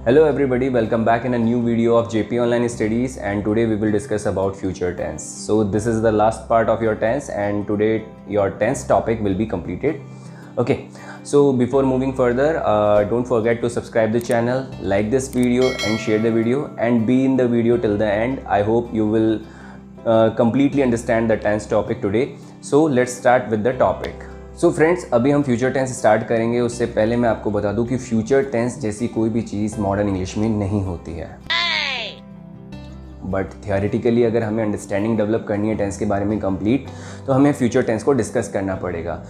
Hello everybody, welcome back in a new video of JP Online Studies, and today we will discuss about future tense. So this is the last part of your tense and today your tense topic will be completed. Okay, so before moving further, don't forget to subscribe the channel, like this video and share the video and be in the video till the end. I hope you will completely understand the tense topic today. So let's start with the topic. So friends, अभी हम future tense start करेंगे। उससे पहले मैं आपको बता दूं कि फ्यूचर टेंस जैसी कोई भी चीज़ मॉडर्न इंग्लिश में नहीं होती है, बट थियोरेटिकली अगर हमें अंडरस्टैंडिंग डेवलप करनी है टेंस के बारे में कंप्लीट, तो हमें फ्यूचर टेंस को डिस्कस करना पड़ेगा।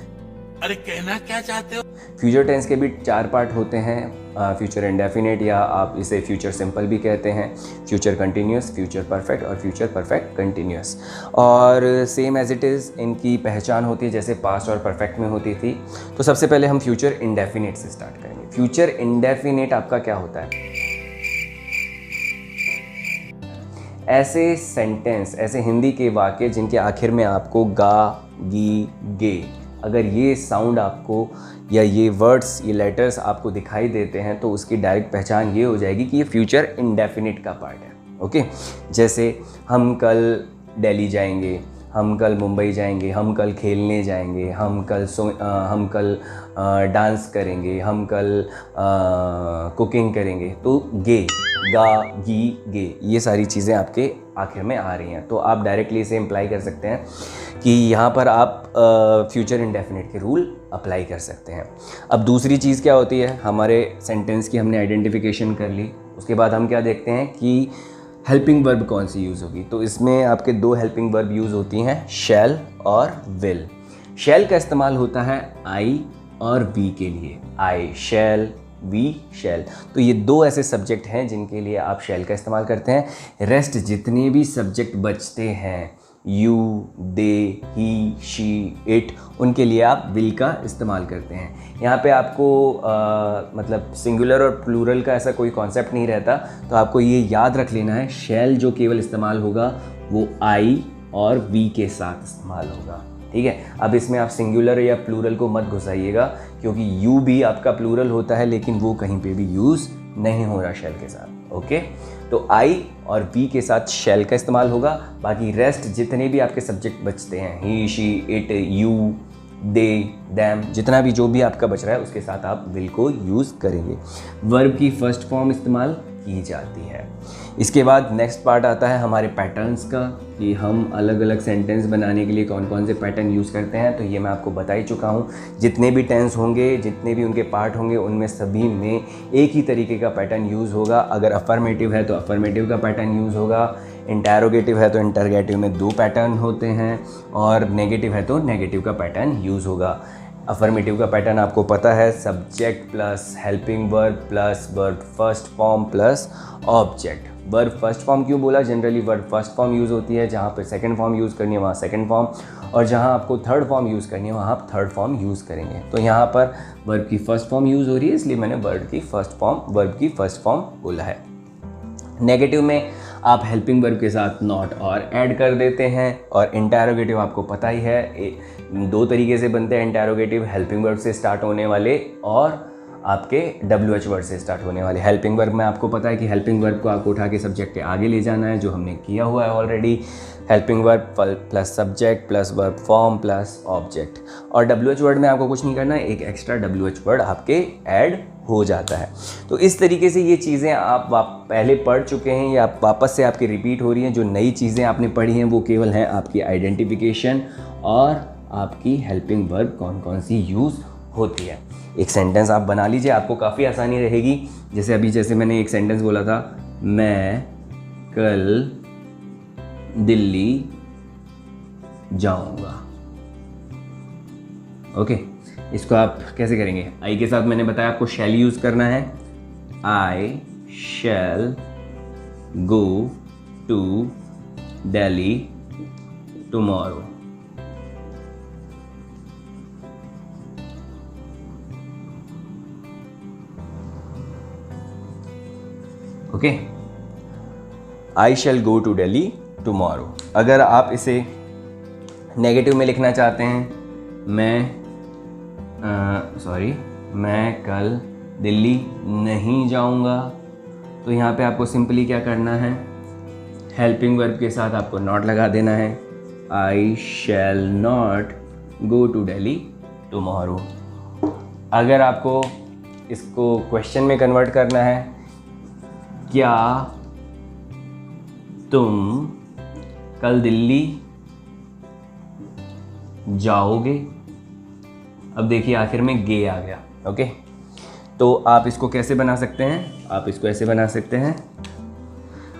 अरे कहना क्या चाहते हो? फ्यूचर टेंस के भी 4 पार्ट होते हैं, फ्यूचर इंडेफिनिट या आप इसे फ्यूचर सिंपल भी कहते हैं, फ्यूचर कंटिन्यूस, फ्यूचर परफेक्ट और फ्यूचर परफेक्ट कंटिन्यूस। और सेम एज इट इज़ इनकी पहचान होती है जैसे पास्ट और परफेक्ट में होती थी। तो सबसे पहले हम फ्यूचर इंडेफिनिट से स्टार्ट करेंगे। फ्यूचर इंडेफिनिट आपका क्या होता है? ऐसे सेंटेंस, ऐसे हिंदी के वाक्य जिनके आखिर में आपको गा, गी, गे, अगर ये साउंड आपको या ये वर्ड्स, ये लेटर्स आपको दिखाई देते हैं तो उसकी डायरेक्ट पहचान ये हो जाएगी कि ये फ्यूचर इंडेफिनिट का पार्ट है। ओके, जैसे हम कल दिल्ली जाएंगे, हम कल मुंबई जाएंगे, हम कल खेलने जाएंगे, हम कल डांस करेंगे, हम कल कुकिंग करेंगे। तो गे, गा, गी, गे, ये सारी चीज़ें आपके आखिर में आ रही हैं। तो आप डायरेक्टली इसे इम्प्लाई कर सकते हैं कि यहाँ पर आप फ्यूचर इंडेफिनिट के रूल अप्लाई कर सकते हैं। अब दूसरी चीज़ क्या होती है, हमारे सेंटेंस की हमने आइडेंटिफिकेशन कर ली, उसके बाद हम क्या देखते हैं कि हेल्पिंग वर्ब कौन सी यूज़ होगी। तो इसमें आपके 2 हेल्पिंग वर्ब यूज़ होती हैं, शैल और विल। शैल का इस्तेमाल होता है आई और वी के लिए, आई शैल, वी शैल। तो ये 2 ऐसे सब्जेक्ट हैं जिनके लिए आप शैल का इस्तेमाल करते हैं। रेस्ट जितने भी सब्जेक्ट बचते हैं, you, they, he, she, it, उनके लिए आप विल का इस्तेमाल करते हैं। यहाँ पे आपको मतलब सिंगुलर और प्लूरल का ऐसा कोई कॉन्सेप्ट नहीं रहता, तो आपको ये याद रख लेना है, शैल जो केवल इस्तेमाल होगा वो आई और वी के साथ इस्तेमाल होगा। ठीक है, अब इसमें आप सिंगुलर या प्लूरल को मत घुसाइएगा, क्योंकि यू भी आपका प्लूरल होता है लेकिन वो कहीं पे भी यूज़ नहीं हो रहा शैल के साथ। ओके, तो आई और वी के साथ शैल का इस्तेमाल होगा। बाकी रेस्ट जितने भी आपके सब्जेक्ट बचते हैं, he, she, it, you, they, them, जितना भी जो भी आपका बच रहा है उसके साथ आप विल को यूज़ करेंगे। वर्ब की फर्स्ट फॉर्म इस्तेमाल की जाती है। इसके बाद नेक्स्ट पार्ट आता है हमारे पैटर्न्स का, कि हम अलग अलग सेंटेंस बनाने के लिए कौन कौन से पैटर्न यूज़ करते हैं। तो ये मैं आपको बता ही चुका हूँ। जितने भी टेंस होंगे, जितने भी उनके पार्ट होंगे, उनमें सभी में एक ही तरीके का पैटर्न यूज़ होगा। अगर अफर्मेटिव है तो अफर्मेटिव का पैटर्न यूज़ होगा, इंटरोगेटिव है तो इंटरोगेटिव में 2 पैटर्न होते हैं, और नेगेटिव है तो नेगेटिव का पैटर्न यूज़ होगा। अफर्मेटिव का पैटर्न आपको पता है, subject plus helping verb plus verb first form plus object. Verb first form क्यों बोला? Generally verb first form use होती है, जहाँ पर सेकंड फॉर्म यूज़ करनी है वहाँ सेकंड फॉर्म, और जहाँ आपको थर्ड फॉर्म यूज़ करनी है वहाँ आप थर्ड फॉर्म यूज़ करेंगे। तो यहाँ पर वर्ब की फर्स्ट फॉर्म यूज़ हो रही है, इसलिए मैंने वर्ब की फर्स्ट फॉर्म बोला है। नेगेटिव में आप हेल्पिंग वर्ब के साथ नॉट और ऐड कर देते हैं, और इंटरोगेटिव आपको पता ही है 2 तरीके से बनते हैं इंटरोगेटिव, हेल्पिंग वर्ब से स्टार्ट होने वाले और आपके WH वर्ड से स्टार्ट होने वाले। हेल्पिंग वर्ब में आपको पता है कि हेल्पिंग वर्ब को आपको उठा के सब्जेक्ट के आगे ले जाना है, जो हमने किया हुआ है already. Helping verb plus subject plus verb form plus object, और WH वर्ड में आपको कुछ नहीं करना है, एक एक्स्ट्रा WH वर्ड आपके ऐड हो जाता है। तो इस तरीके से ये चीज़ें आप पहले पढ़ चुके हैं या वापस से आपकी रिपीट हो रही हैं। जो नई चीज़ें आपने पढ़ी हैं वो केवल हैं आपकी आइडेंटिफिकेशन और आपकी हेल्पिंग वर्ब कौन कौन सी यूज़ होती है। एक सेंटेंस आप बना लीजिए, आपको काफ़ी आसानी रहेगी। जैसे मैंने एक सेंटेंस बोला था, मैं कल दिल्ली जाऊंगा। ओके, इसको आप कैसे करेंगे? आई के साथ मैंने बताया आपको शैल यूज़ करना है। I shall go to Delhi tomorrow. Okay, I shall go to Delhi tomorrow. अगर आप इसे नेगेटिव में लिखना चाहते हैं, मैं कल दिल्ली नहीं जाऊंगा, तो यहाँ पे आपको सिंपली क्या करना है, हेल्पिंग वर्ब के साथ आपको नॉट लगा देना है। I shall not go to Delhi tomorrow. अगर आपको इसको क्वेश्चन में कन्वर्ट करना है, क्या तुम कल दिल्ली जाओगे? अब देखिए आखिर में गे आ गया। ओके, तो आप इसको कैसे बना सकते हैं, आप इसको ऐसे बना सकते हैं,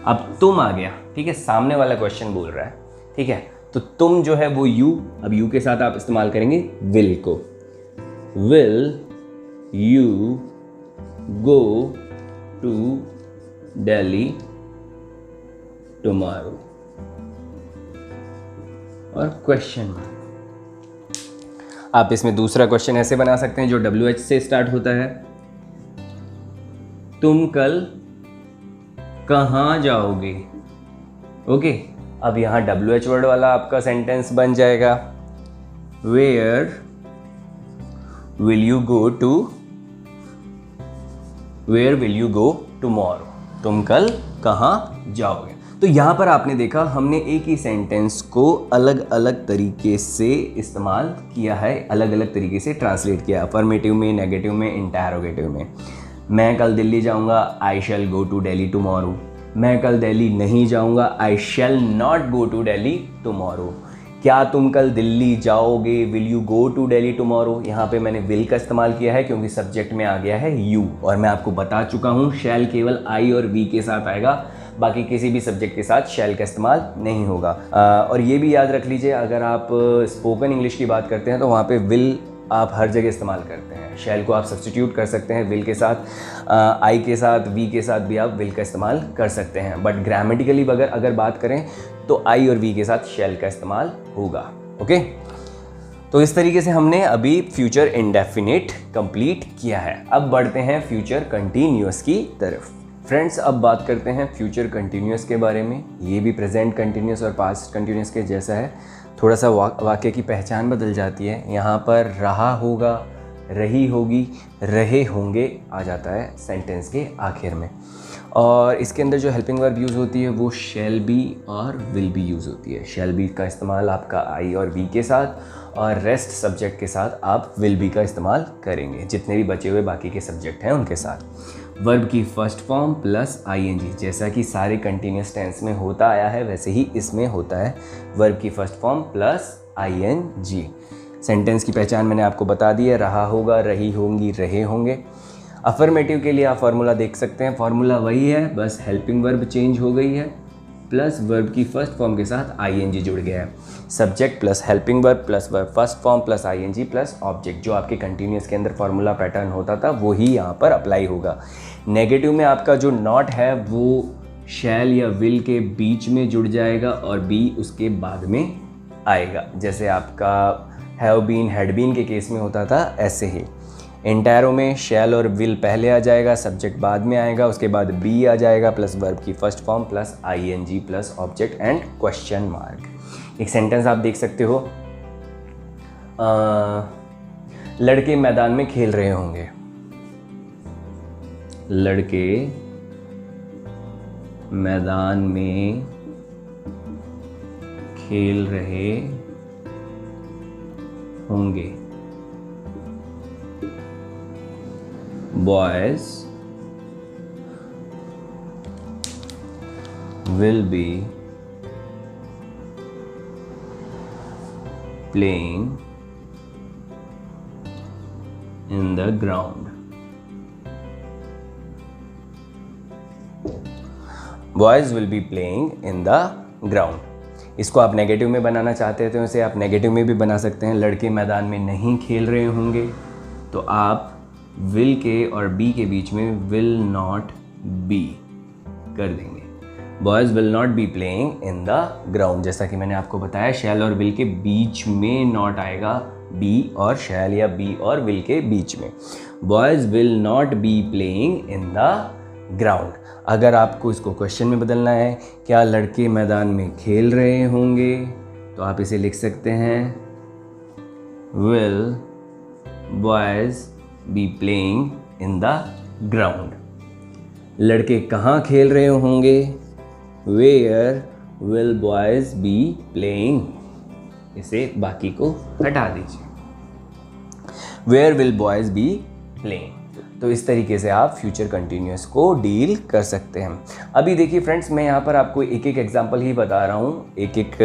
अब तुम आ गया, ठीक है, सामने वाला क्वेश्चन बोल रहा है, ठीक है, तो तुम जो है वो यू, अब यू के साथ आप इस्तेमाल करेंगे विल को। Will you go to Delhi tomorrow, और क्वेश्चन। आप इसमें दूसरा क्वेश्चन ऐसे बना सकते हैं जो WH से स्टार्ट होता है, तुम कल कहाँ जाओगे? ओके, अब यहाँ WH वर्ड वाला आपका सेंटेंस बन जाएगा, where will you go to, where will you go tomorrow, तुम कल कहाँ जाओगे। तो यहाँ पर आपने देखा हमने एक ही सेंटेंस को अलग अलग तरीके से इस्तेमाल किया है, अलग अलग तरीके से ट्रांसलेट किया, अफर्मेटिव में, नेगेटिव में, इंटरोगेटिव में। मैं कल दिल्ली जाऊँगा, I shall go to Delhi tomorrow. मैं कल दिल्ली नहीं जाऊँगा, I shall not go to Delhi tomorrow. क्या तुम कल दिल्ली जाओगे, will you go to Delhi tomorrow. यहाँ पे मैंने विल का इस्तेमाल किया है क्योंकि सब्जेक्ट में आ गया है यू, और मैं आपको बता चुका हूँ शैल केवल आई और वी के साथ आएगा, बाकी किसी भी सब्जेक्ट के साथ शैल का इस्तेमाल नहीं होगा। और ये भी याद रख लीजिए, अगर आप स्पोकन इंग्लिश की बात करते हैं तो वहाँ पे विल आप हर जगह इस्तेमाल करते हैं, शैल को आप सब्स्टिट्यूट कर सकते हैं विल के साथ, आई के साथ, वी के साथ भी आप विल का इस्तेमाल कर सकते हैं, बट ग्रामेटिकली अगर बात करें तो आई और वी के साथ शैल का इस्तेमाल होगा। ओके, तो इस तरीके से हमने अभी फ्यूचर इंडेफिनिट कंप्लीट किया है। अब बढ़ते हैं फ्यूचर कंटिन्यूअस की तरफ। फ्रेंड्स, अब बात करते हैं फ्यूचर कंटिन्यूअस के बारे में। ये भी प्रेजेंट कंटिन्यूअस और पास्ट कंटिन्यूअस के जैसा है, थोड़ा सा वाक्य की पहचान बदल जाती है। यहाँ पर रहा होगा, रही होगी, रहे होंगे आ जाता है सेंटेंस के आखिर में, और इसके अंदर जो हेल्पिंग वर्ब यूज़ होती है वो शैल बी और विल बी यूज़ होती है। शैल बी का इस्तेमाल आपका आई और वी के साथ, और रेस्ट सब्जेक्ट के साथ आप विल बी का इस्तेमाल करेंगे, जितने भी बचे हुए बाकी के सब्जेक्ट हैं उनके साथ। वर्ब की फर्स्ट फॉर्म प्लस आईएनजी, जैसा कि सारे कंटिन्यूअस टेंस में होता आया है वैसे ही इसमें होता है, वर्ब की first form plus ING. Sentence की पहचान मैंने आपको बता दी है, रहा होगा, रही होंगी, रहे होंगे। अफर्मेटिव के लिए आप फार्मूला देख सकते हैं, फार्मूला वही है, बस हेल्पिंग वर्ब चेंज हो गई है, प्लस वर्ब की फर्स्ट फॉर्म के साथ आईएनजी जुड़ गया है। Subject plus helping verb plus verb first form plus ING plus object, जो आपके कंटिन्यूअस के अंदर फार्मूला पैटर्न होता था वही यहाँ पर अप्लाई होगा। नेगेटिव में आपका जो नॉट है वो शैल या विल के बीच में जुड़ जाएगा और बी उसके बाद में आएगा, जैसे आपका हैव बीन, हैड बीन के केस में होता था, ऐसे ही। इंटायरों में शैल और विल पहले आ जाएगा, सब्जेक्ट बाद में आएगा, उसके बाद बी आ जाएगा प्लस वर्ब की first form plus ING plus object and question mark. एक सेंटेंस आप देख सकते हो, लड़के मैदान में खेल रहे होंगे। लड़के मैदान में खेल रहे होंगे। Boys will be playing in the ground. Boys will be playing in the ground. इसको आप नेगेटिव में बनाना चाहते हैं तो इसे आप नेगेटिव में भी बना सकते हैं। लड़के मैदान में नहीं खेल रहे होंगे तो आप विल के और बी के बीच में विल नॉट बी कर देंगे। Boys will not be playing in the ground, जैसा कि मैंने आपको बताया शैल और विल के बीच में नॉट आएगा, बी और शैल या बी और विल के बीच में। Boys will not be playing in the ground. अगर आपको इसको क्वेश्चन में बदलना है, क्या लड़के मैदान में खेल रहे होंगे, तो आप इसे लिख सकते हैं will boys be playing in the ground. लड़के कहाँ खेल रहे होंगे? Where will boys be playing? इसे बाकी को हटा दीजिए। Where will boys be playing. तो इस तरीके से आप फ्यूचर कंटिन्यूअस को डील कर सकते हैं। अभी देखिए फ्रेंड्स, मैं यहाँ पर आपको एक एक एग्जांपल ही बता रहा हूँ, एक एक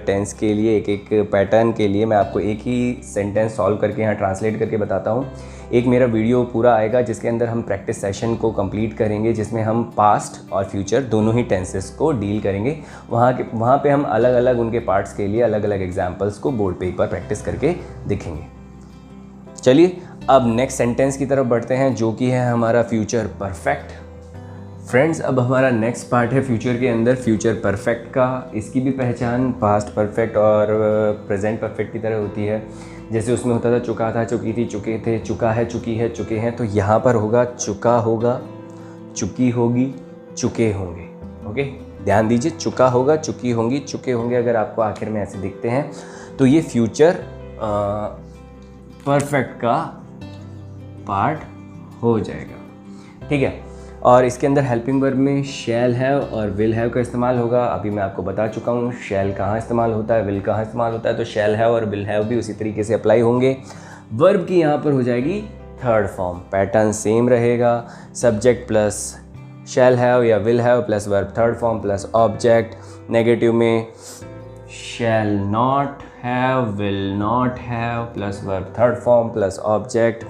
टेंस के लिए, एक एक पैटर्न के लिए मैं आपको एक ही सेंटेंस सॉल्व करके यहाँ ट्रांसलेट करके बताता हूँ। एक मेरा वीडियो पूरा आएगा जिसके अंदर हम प्रैक्टिस सेशन को कंप्लीट करेंगे, जिसमें हम पास्ट और फ्यूचर दोनों ही टेंसेस को डील करेंगे। वहाँ पे हम अलग अलग उनके पार्ट्स के लिए अलग अलग एग्जाम्पल्स को बोर्ड पे एक बार प्रैक्टिस करके देखेंगे। चलिए अब नेक्स्ट सेंटेंस की तरफ बढ़ते हैं, जो कि है हमारा फ्यूचर परफेक्ट। फ्रेंड्स, अब हमारा नेक्स्ट पार्ट है फ्यूचर के अंदर फ्यूचर परफेक्ट का। इसकी भी पहचान पास्ट परफेक्ट और प्रेजेंट परफेक्ट की तरह होती है। जैसे उसमें होता था चुका था, चुकी थी, चुके थे, चुका है, चुकी है, चुके हैं। तो यहाँ पर होगा चुका होगा, चुकी होगी, चुके होंगे। ओके, ध्यान दीजिए, चुका होगा, चुकी होंगी, चुके होंगे। अगर आपको आखिर में ऐसे दिखते हैं तो ये फ्यूचर परफेक्ट का पार्ट हो जाएगा। ठीक है, और इसके अंदर हेल्पिंग वर्ब में शैल हैव और विल हैव का इस्तेमाल होगा। अभी मैं आपको बता चुका हूँ शैल कहाँ इस्तेमाल होता है, विल कहाँ इस्तेमाल होता है। तो शैल हैव और विल हैव भी उसी तरीके से अप्लाई होंगे। वर्ब की यहाँ पर हो जाएगी थर्ड फॉर्म, पैटर्न सेम रहेगा। सब्जेक्ट प्लस शैल हैव या will have plus verb third form plus object. Negative में shall not have, will not have plus verb third form plus object.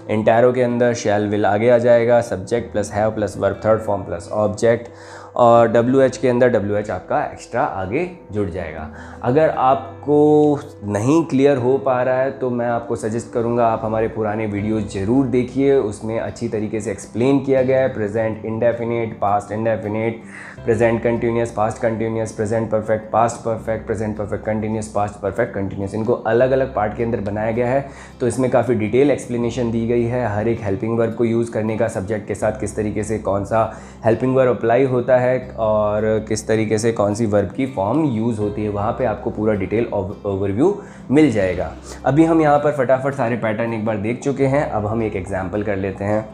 Interro के अंदर शैल विल आगे आ जाएगा, subject plus have plus verb third form plus object. और WH के अंदर WH आपका एक्स्ट्रा आगे जुड़ जाएगा। अगर आपको नहीं क्लियर हो पा रहा है तो मैं आपको सजेस्ट करूंगा आप हमारे पुराने वीडियोस ज़रूर देखिए, उसमें अच्छी तरीके से एक्सप्लेन किया गया है present indefinite, past indefinite, present continuous, past continuous, present perfect, past perfect, present perfect continuous, past perfect continuous. इनको अलग अलग पार्ट के अंदर बनाया गया है। तो इसमें काफ़ी डिटेल एक्सप्लेनेशन दी गई है हर एक हेल्पिंग वर्ब को यूज़ करने का, सब्जेक्ट के साथ किस तरीके से कौन सा हेल्पिंग वर्ब अप्लाई होता है और किस तरीके से कौन सी वर्ब की फॉर्म यूज़ होती है। वहाँ पे आपको पूरा डिटेल ओवरव्यू मिल जाएगा। अभी हम यहाँ पर फटाफट सारे पैटर्न एक बार देख चुके हैं। अब हम एक एग्जाम्पल कर लेते हैं।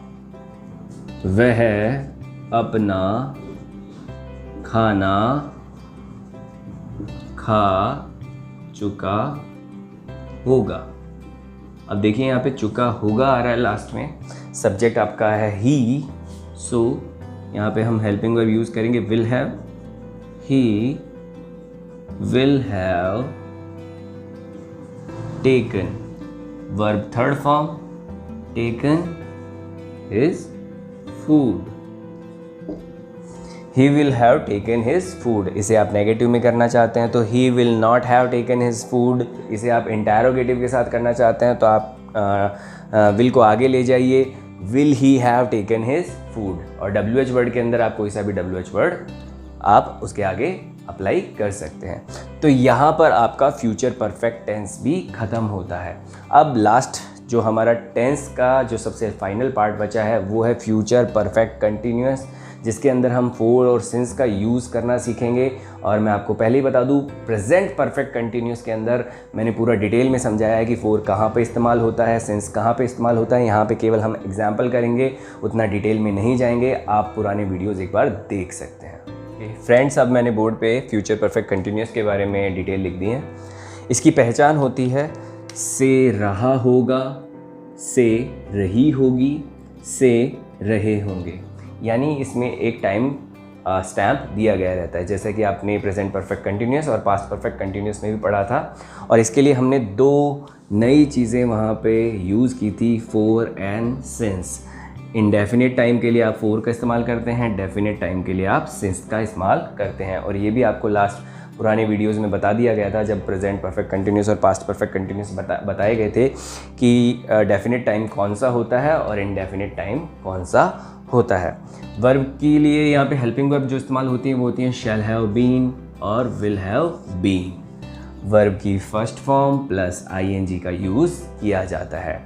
वह अपना खाना खा चुका होगा। अब देखिए यहाँ पे चुका होगा आ रहा है लास्ट में, सब्जेक्ट आपका है ही, सो यहाँ पे हम हेल्पिंग वर्ब यूज़ करेंगे will have. He will have taken, verb third form, taken his food. He will have taken his food, इसे आप नेगेटिव में करना चाहते हैं तो he will not have taken his food. इसे आप इंटरोगेटिव के साथ करना चाहते हैं तो आप विल को आगे ले जाइए, will he have taken his food. और WH वर्ड के अंदर आप कोई सा भी WH वर्ड आप उसके आगे अप्लाई कर सकते हैं। तो यहाँ पर आपका फ्यूचर परफेक्ट टेंस भी ख़त्म होता है। अब लास्ट जो हमारा टेंस का जो सबसे फाइनल पार्ट बचा है वो है फ्यूचर परफेक्ट कंटिन्यूअस, जिसके अंदर हम फोर और सिंस का यूज़ करना सीखेंगे। और मैं आपको पहले ही बता दूं, प्रेजेंट परफेक्ट कंटिन्यूअस के अंदर मैंने पूरा डिटेल में समझाया है कि फोर कहाँ पे इस्तेमाल होता है, सिंस कहाँ पे इस्तेमाल होता है। यहाँ पे केवल हम एग्जाम्पल करेंगे, उतना डिटेल में नहीं जाएंगे। आप पुराने वीडियोज़ एक बार देख सकते हैं। फ्रेंड्स, अब मैंने बोर्ड पे फ्यूचर परफेक्ट कंटिन्यूअस के बारे में डिटेल लिख दी है। इसकी पहचान होती है से रहा होगा, से रही होगी, से रहे होंगे। यानी इसमें एक टाइम स्टैम्प दिया गया रहता है, जैसे कि आपने प्रेजेंट परफेक्ट कंटिन्यूअस और पास्ट परफेक्ट कंटिन्यूअस में भी पढ़ा था। और इसके लिए हमने दो नई चीज़ें वहाँ पे यूज़ की थी, four and since. Indefinite time के लिए आप फोर का इस्तेमाल करते हैं, डेफिनेट टाइम के लिए आप सिंस का इस्तेमाल करते हैं। और ये भी आपको लास्ट पुराने वीडियोज़ में बता दिया गया था, जब प्रेजेंट परफेक्ट कंटिन्यूस और पास्ट परफेक्ट कंटिन्यूस बताए गए थे कि डेफिनेट टाइम कौन सा होता है और इनडेफिनेट टाइम कौन सा होता है। वर्ब के लिए यहाँ पे हेल्पिंग वर्ब जो इस्तेमाल होती हैं वो होती हैं शैल हैव बीन और विल हैव बीन। वर्ब की फर्स्ट फॉर्म प्लस ING का यूज़ किया जाता है।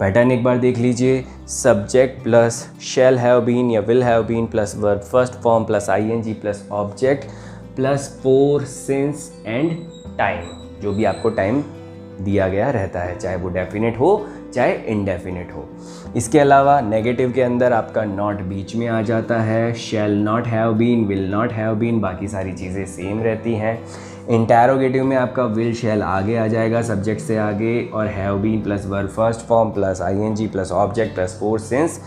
पैटर्न एक बार देख लीजिए, subject plus shall have been या will have been plus verb first form plus ING plus object plus for since and time. जो भी आपको टाइम दिया गया रहता है, चाहे वो डेफिनेट हो चाहे इंडेफिनिट हो। इसके अलावा नेगेटिव के अंदर आपका नॉट बीच में आ जाता है, shall not have been, will not have been, बाकी सारी चीज़ें सेम रहती हैं। इंटैरोगेटिव में आपका विल शैल आगे आ जाएगा सब्जेक्ट से आगे, और have been plus verb first form plus ING plus object plus for since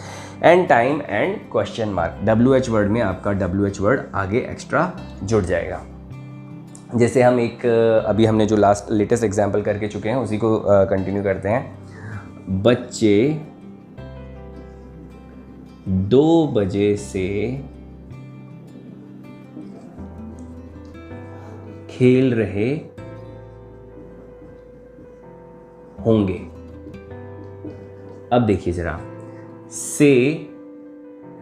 and time and question mark. WH word में आपका WH वर्ड आगे एक्स्ट्रा जुड़ जाएगा। जैसे हम एक अभी हमने जो लेटेस्ट एग्जाम्पल करके चुके हैं उसी को कंटिन्यू करते हैं। बच्चे 2 बजे से खेल रहे होंगे। अब देखिए जरा, से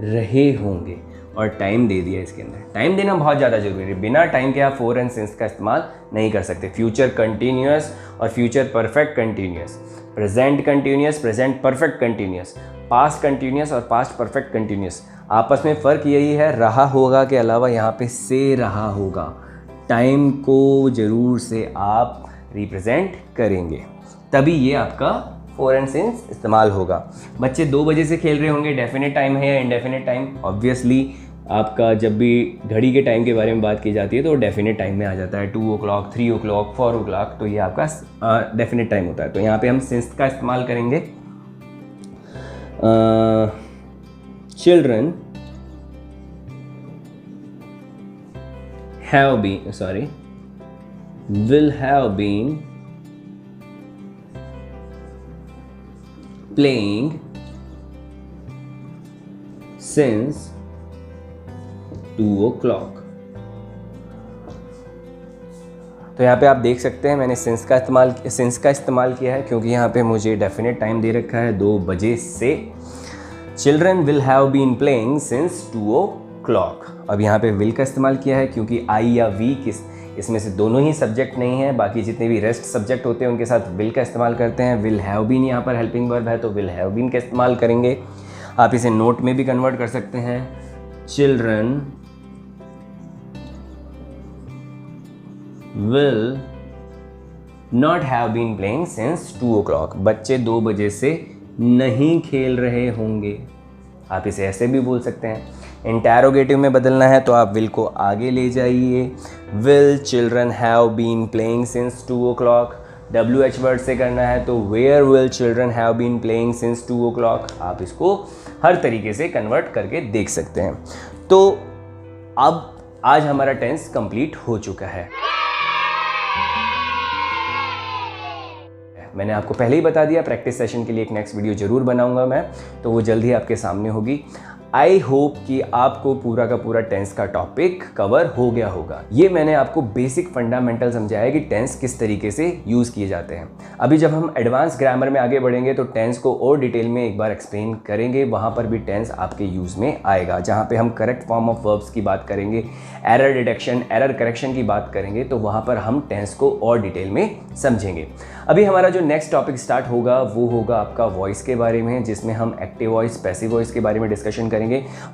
रहे होंगे और टाइम दे दिया इसके अंदर। टाइम देना बहुत ज़्यादा जरूरी है, बिना टाइम के आप फोर एंड सिंस का इस्तेमाल नहीं कर सकते। फ्यूचर कंटिन्यूअस और future perfect continuous, present continuous, present perfect continuous, past continuous और पास्ट परफेक्ट कंटिन्यूअस। आपस में फ़र्क यही है, रहा होगा के अलावा यहाँ पे से रहा होगा। टाइम को ज़रूर से आप रिप्रेजेंट करेंगे, तभी ये आपका फोर एंड सिंस इस्तेमाल होगा। बच्चे 2 बजे से खेल रहे होंगे, डेफिनेट टाइम है या इंडेफिनेट टाइम? ऑब्वियसली आपका जब भी घड़ी के टाइम के बारे में बात की जाती है तो डेफिनेट टाइम में आ जाता है। 2 o'clock, 3 o'clock, 4 o'clock, तो ये आपका डेफिनेट टाइम होता है। तो यहाँ पे हम सिंस का इस्तेमाल करेंगे। Children will have been playing since 2 o'clock। तो यहाँ पे आप देख सकते हैं मैंने सिंस का इस्तेमाल किया है क्योंकि यहाँ पे मुझे डेफिनेट टाइम दे रखा है 2 बजे से। Children will have been playing since 2 o'clock। अब यहाँ पे विल का इस्तेमाल किया है क्योंकि आई या वी इसमें से दोनों ही सब्जेक्ट नहीं है, बाकी जितने भी रेस्ट सब्जेक्ट होते हैं उनके साथ विल का इस्तेमाल करते हैं। विल हैव बीन यहाँ पर हेल्पिंग वर्ब है तो विल हैव बीन का इस्तेमाल करेंगे। आप इसे नोट में भी कन्वर्ट कर सकते हैं। Children will not have been playing since 2 o'clock। बच्चे 2 बजे से नहीं खेल रहे होंगे। आप इसे ऐसे भी बोल सकते हैं। इंटैरोगेटिव में बदलना है तो आप विल को आगे ले जाइए। Will children have been playing since 2 o'clock। WH word से करना है तो where will children have been playing since 2 o'clock। आप इसको हर तरीके से कन्वर्ट करके देख सकते हैं। तो अब आज हमारा टेंस कंप्लीट हो चुका है। मैंने आपको पहले ही बता दिया, प्रैक्टिस सेशन के लिए एक नेक्स्ट वीडियो जरूर बनाऊंगा मैं, तो वो जल्द ही आपके सामने होगी। आई होप कि आपको पूरा का पूरा टेंस का टॉपिक कवर हो गया होगा। ये मैंने आपको बेसिक फंडामेंटल समझाया कि टेंस किस तरीके से यूज़ किए जाते हैं। अभी जब हम एडवांस ग्रामर में आगे बढ़ेंगे तो टेंस को और डिटेल में एक बार एक्सप्लेन करेंगे, वहाँ पर भी टेंस आपके यूज़ में आएगा। जहाँ पे हम करेक्ट फॉर्म ऑफ वर्ब्स की बात करेंगे, एरर डिटेक्शन, एरर करेक्शन की बात करेंगे, तो वहाँ पर हम टेंस को और डिटेल में समझेंगे। अभी हमारा जो नेक्स्ट टॉपिक स्टार्ट होगा वो होगा आपका वॉइस के बारे में, जिसमें हम एक्टिव वॉइस, पैसिव वॉइस के बारे में डिस्कशन करेंगे।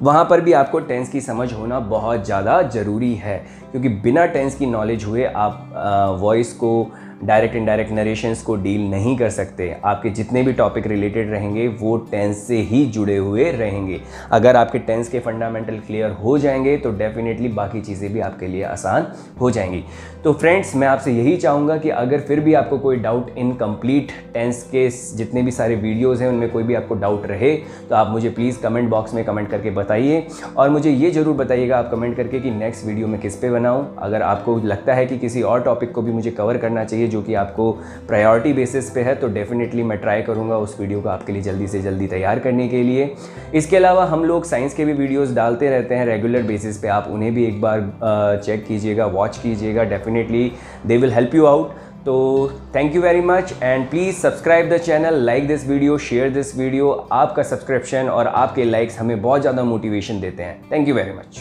वहाँ पर भी आपको टेंस की समझ होना बहुत ज़्यादा ज़रूरी है, क्योंकि बिना टेंस की नॉलेज हुए आप वॉइस को, डायरेक्ट इनडायरेक्ट नरेशंस को डील नहीं कर सकते। आपके जितने भी टॉपिक रिलेटेड रहेंगे वो टेंस से ही जुड़े हुए रहेंगे। अगर आपके टेंस के फंडामेंटल क्लियर हो जाएंगे तो डेफिनेटली बाकी चीज़ें भी आपके लिए आसान हो जाएंगी। तो फ्रेंड्स, मैं आपसे यही चाहूँगा कि अगर फिर भी आपको कोई डाउट इन कंप्लीट टेंस के जितने भी सारे वीडियोज़ हैं उनमें कोई भी आपको डाउट रहे तो आप मुझे प्लीज़ कमेंट बॉक्स में कमेंट करके बताइए, और मुझे ये ज़रूर बताइएगा आप कमेंट करके कि नेक्स्ट वीडियो में किस पे बनाऊँ। अगर आपको लगता है कि किसी और टॉपिक को भी मुझे कवर करना चाहिए जो कि आपको प्रायोरिटी बेसिस पे है, तो डेफिनेटली मैं ट्राई करूंगा उस वीडियो को आपके लिए जल्दी से जल्दी तैयार करने के लिए। इसके अलावा हम लोग साइंस के भी वीडियोस डालते रहते हैं रेगुलर बेसिस पे, आप उन्हें भी एक बार चेक कीजिएगा, वॉच कीजिएगा, definitely they will help you out. तो thank you very much and please subscribe the channel, like this video, share this video. आपका सब्सक्रिप्शन और आपके लाइक्स हमें बहुत ज़्यादा मोटिवेशन देते हैं। Thank you very much.